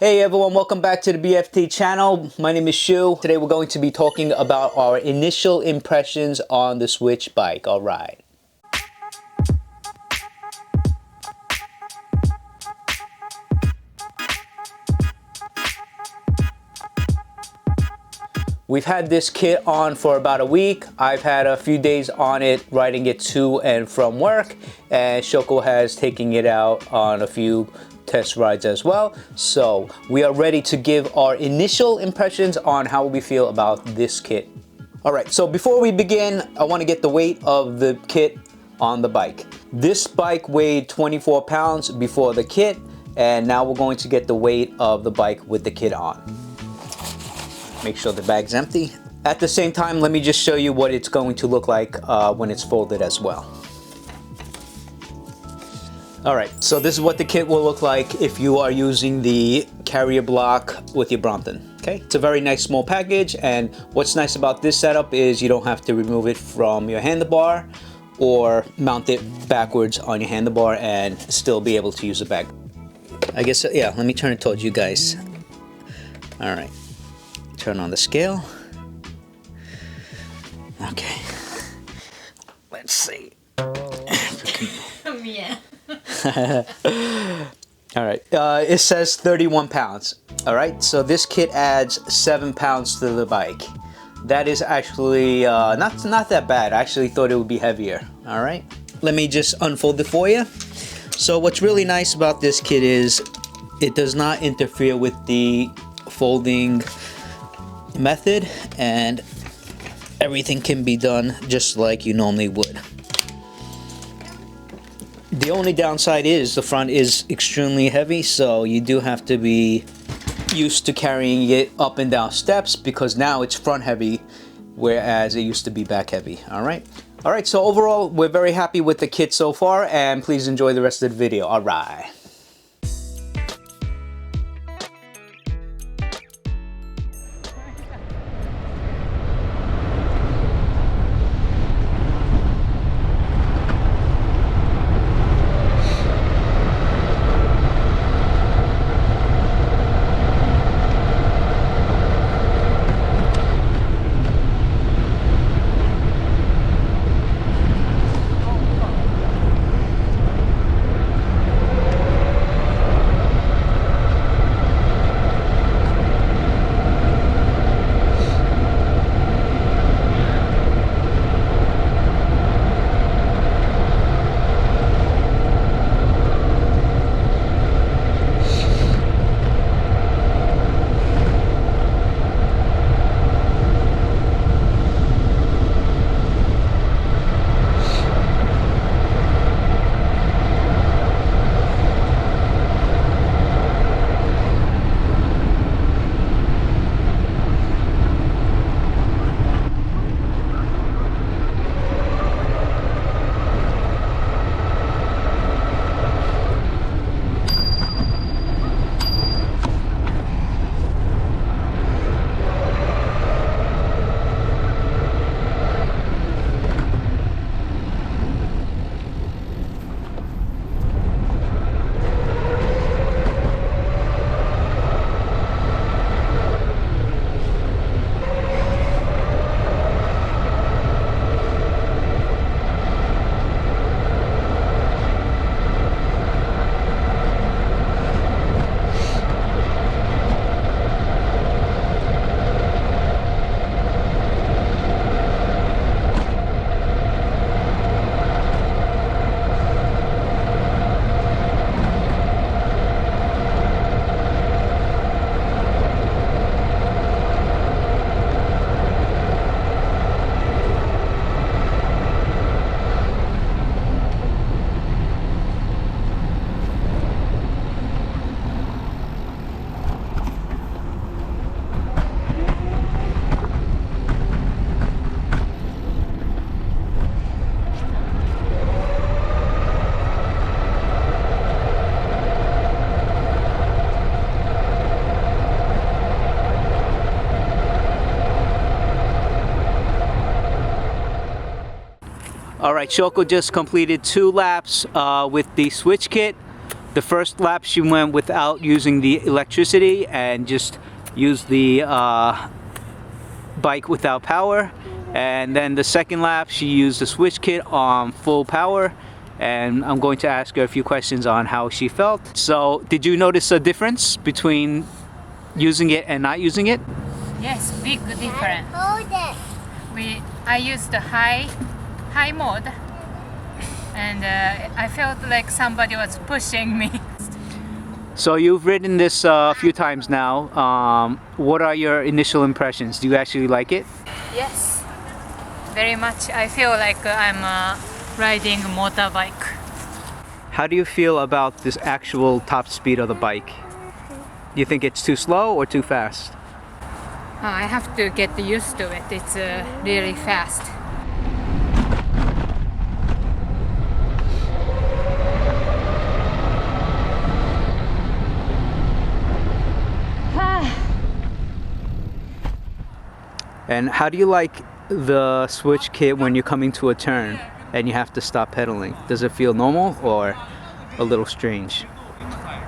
Hey everyone, welcome back to the BFT channel. My name is Shu. Today we're going to be talking about our initial impressions on the Swytch bike. All right. We've had this kit on for about a week. I've had a few days on it riding it to and from work, and Shoko has taken it out on a few test rides as well. So we are ready to give our initial impressions on how we feel about this kit. All right, so before we begin, I want to get the weight of the kit on the bike. This bike weighed 24 pounds before the kit, and now we're going to get the weight of the bike with the kit on. Make sure the bag's empty. At the same time, let me just show you what it's going to look like when it's folded as well. All right, so this is what the kit will look like if you are using the carrier block with your Brompton. Okay, it's a very nice small package, and what's nice about this setup is you don't have to remove it from your handlebar or mount it backwards on your handlebar and still be able to use the bag. I guess, yeah, let me turn it towards you guys. All right, turn on the scale. Okay, let's see. Yeah. All right, it says 31 pounds. All right, so this kit adds 7 pounds to the bike. That is actually not that bad. I actually thought it would be heavier. All right, let me just unfold it for you. So what's really nice about this kit is it does not interfere with the folding method, and everything can be done just like you normally would. The only downside is the front is extremely heavy, so you do have to be used to carrying it up and down steps because now it's front heavy, whereas it used to be back heavy. All right, so overall we're very happy with the kit so far, and please enjoy the rest of the video. All right. All right, Shoko just completed 2 laps with the Swytch kit. The first lap she went without using the electricity and just used the bike without power. And then the second lap she used the Swytch Kit on full power. And I'm going to ask her a few questions on how she felt. So, did you notice a difference between using it and not using it? Yes, big difference. I used the high mode, and I felt like somebody was pushing me. So you've ridden this a few times now. What are your initial impressions? Do you actually like it? Yes, very much. I feel like I'm riding a motorbike. How do you feel about this actual top speed of the bike? Do you think it's too slow or too fast? I have to get used to it. It's really fast. And how do you like the Swytch Kit when you're coming to a turn and you have to stop pedaling? Does it feel normal or a little strange?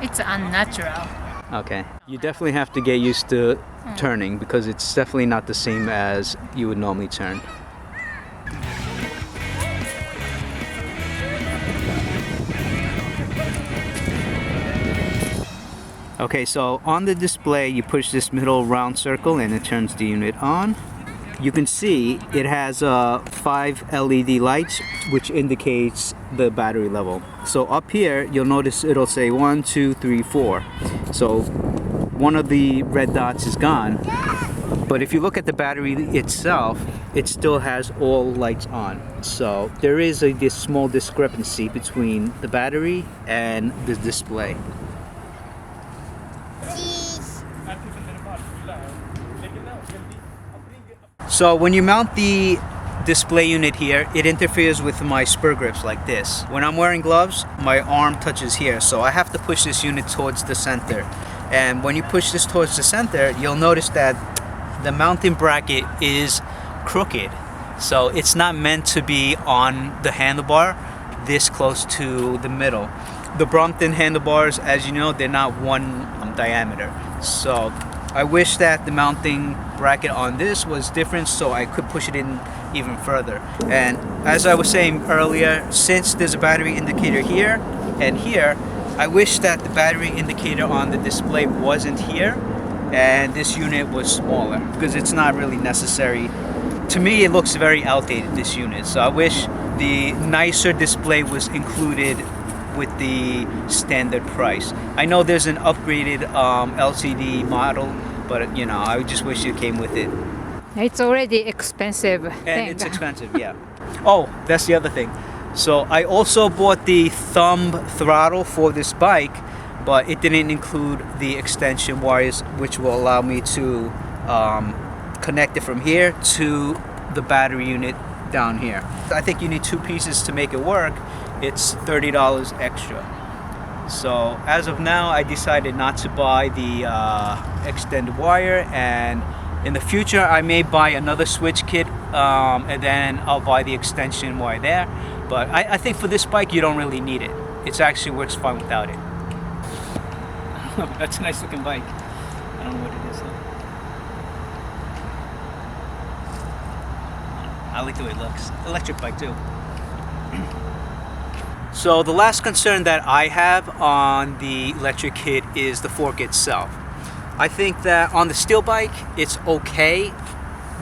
It's unnatural. Okay. You definitely have to get used to turning because it's definitely not the same as you would normally turn. Okay, so on the display you push this middle round circle and it turns the unit on. You can see it has 5 LED lights which indicates the battery level. So up here you'll notice it'll say 1, 2, 3, 4. So one of the red dots is gone. But if you look at the battery itself, it still has all lights on. So there is this small discrepancy between the battery and the display. So when you mount the display unit here, it interferes with my spur grips like this. When I'm wearing gloves, my arm touches here, so I have to push this unit towards the center. And when you push this towards the center, you'll notice that the mounting bracket is crooked. So it's not meant to be on the handlebar this close to the middle. The Brompton handlebars, as you know, they're not one diameter. So I wish that the mounting bracket on this was different so I could push it in even further. And as I was saying earlier, since there's a battery indicator here and here, I wish that the battery indicator on the display wasn't here and this unit was smaller because it's not really necessary. To me, it looks very outdated, this unit. So I wish the nicer display was included with the standard price. I know there's an upgraded LCD model, but you know, I just wish it came with it. It's already expensive. And it's expensive, yeah. Oh, that's the other thing. So I also bought the thumb throttle for this bike, but it didn't include the extension wires, which will allow me to connect it from here to the battery unit down here. I think you need 2 pieces to make it work. It's $30 extra. So as of now, I decided not to buy the extended wire, and in the future I may buy another Swytch Kit and then I'll buy the extension wire there. But I think for this bike you don't really need it. It actually works fine without it. That's a nice looking bike. I don't know what it is though. I like the way it looks. Electric bike too. So the last concern that I have on the electric kit is the fork itself. I think that on the steel bike it's okay,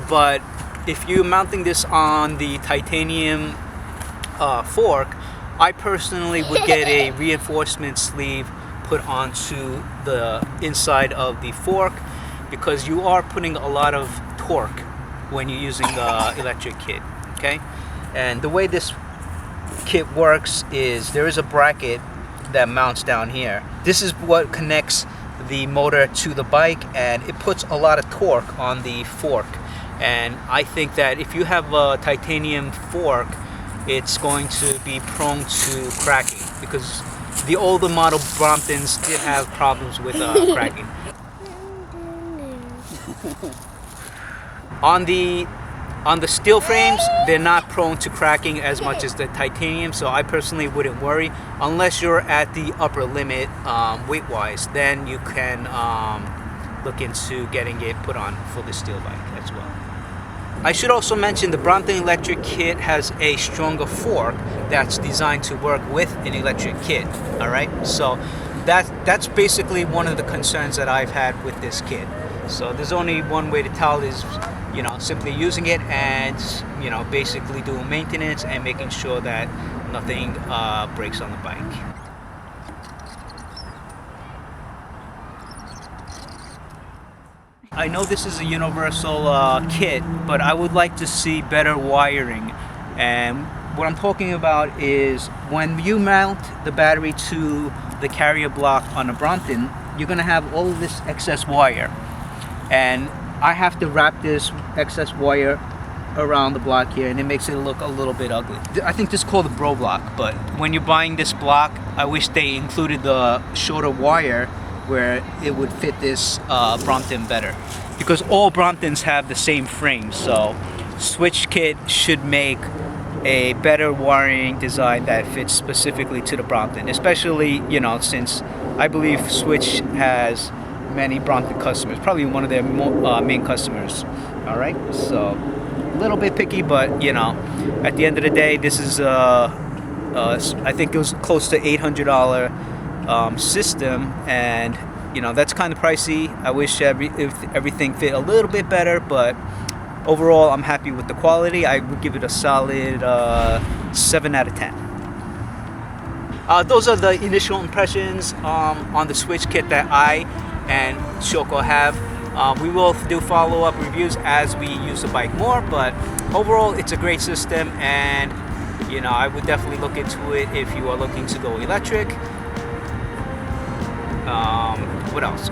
but if you're mounting this on the titanium fork, I personally would get a reinforcement sleeve put onto the inside of the fork because you are putting a lot of torque when you're using the electric kit, okay? And the way this kit works is there is a bracket that mounts down here. This is what connects the motor to the bike, and it puts a lot of torque on the fork. And I think that if you have a titanium fork, it's going to be prone to cracking because the older model Bromptons did have problems with cracking. On the On the steel frames, they're not prone to cracking as much as the titanium, so I personally wouldn't worry. Unless you're at the upper limit weight-wise, then you can look into getting it put on for the steel bike as well. I should also mention the Brompton electric kit has a stronger fork that's designed to work with an electric kit. All right, so that's basically one of the concerns that I've had with this kit. So there's only one way to tell is, you know, simply using it and, you know, basically doing maintenance and making sure that nothing breaks on the bike. I know this is a universal kit, but I would like to see better wiring. And what I'm talking about is when you mount the battery to the carrier block on a Brompton, you're going to have all of this excess wire. And I have to wrap this excess wire around the block here, and it makes it look a little bit ugly. I think this is called the Bro block, but when you're buying this block, I wish they included the shorter wire where it would fit this Brompton better, because all Bromptons have the same frame. So Swytch Kit should make a better wiring design that fits specifically to the Brompton, especially, you know, since I believe Swytch has many Brompton customers, probably one of their main customers. All right, so a little bit picky, but you know, at the end of the day, this is I think it was close to $800 system, and you know, that's kind of pricey. I wish if everything fit a little bit better, but overall I'm happy with the quality. I would give it a solid 7 out of 10. Those are the initial impressions on the Swytch Kit that I and Shoko have. We will do follow-up reviews as we use the bike more, but overall it's a great system, and you know, I would definitely look into it if you are looking to go electric. What else?